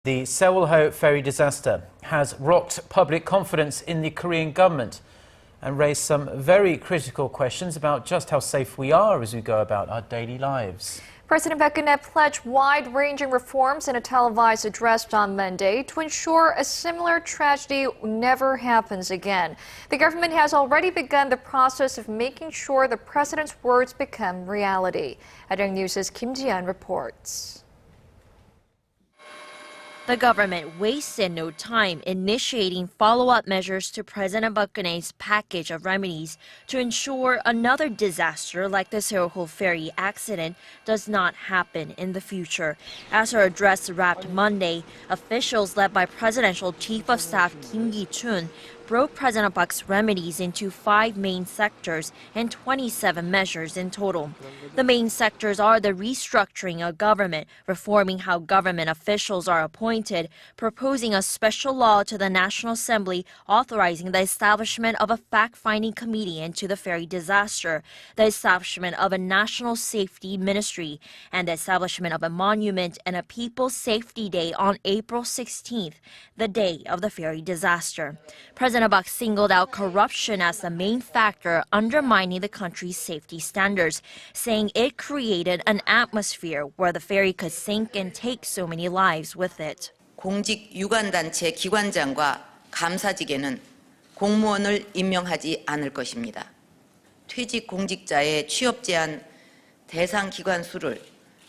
The Sewol-ho ferry disaster has rocked public confidence in the Korean government and raised some very critical questions about just how safe we are as we go about our daily lives. President Park Geun-hye pledged wide-ranging reforms in a televised address on Monday to ensure a similar tragedy never happens again. The government has already begun the process of making sure the president's words become reality. Arirang News' Kim Ji-yeon reports. The government wasted no time initiating follow-up measures to President Park Geun-hye's package of remedies to ensure another disaster like the Sewol-ho ferry accident does not happen in the future. As her address wrapped Monday, officials led by Presidential Chief of Staff Ki-choon broke President Park's remedies into 5 main sectors and 27 measures in total. The main sectors are the restructuring of government, reforming how government officials are appointed, proposing a special law to the National Assembly authorizing the establishment of a fact-finding committee into the ferry disaster, the establishment of a national safety ministry, and the establishment of a monument and a People's Safety Day on April 16th, the day of the ferry disaster. President Park singled out corruption as the main factor undermining the country's safety standards, saying it created an atmosphere where the ferry could sink and take so many lives with it. 공직 유관단체 기관장과 감사직에는 공무원을 임명하지 않을 것입니다. 퇴직 공직자의 취업 제한 대상 기관 수를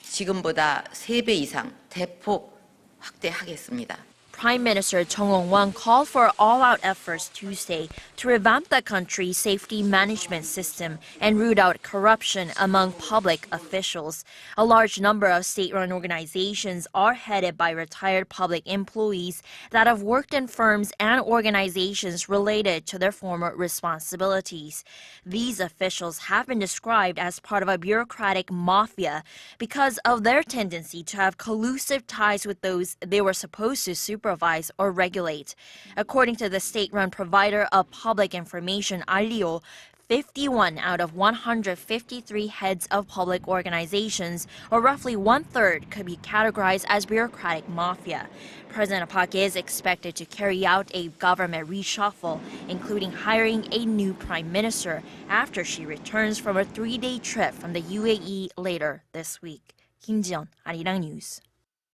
지금보다 3배 이상 대폭 확대하겠습니다. Prime Minister Chung Won called for all-out efforts Tuesday to revamp the country's safety management system and root out corruption among public officials. A large number of state-run organizations are headed by retired public employees that have worked in firms and organizations related to their former responsibilities. These officials have been described as part of a bureaucratic mafia because of their tendency to have collusive ties with those they were supposed to supervise or regulate. According to the state-run provider of public information, Alio, 51 out of 153 heads of public organizations, or roughly 1/3, could be categorized as bureaucratic mafia. President Park is expected to carry out a government reshuffle, including hiring a new prime minister after she returns from a 3-day trip from the UAE later this week. Kim Ji-yeon, Arirang News.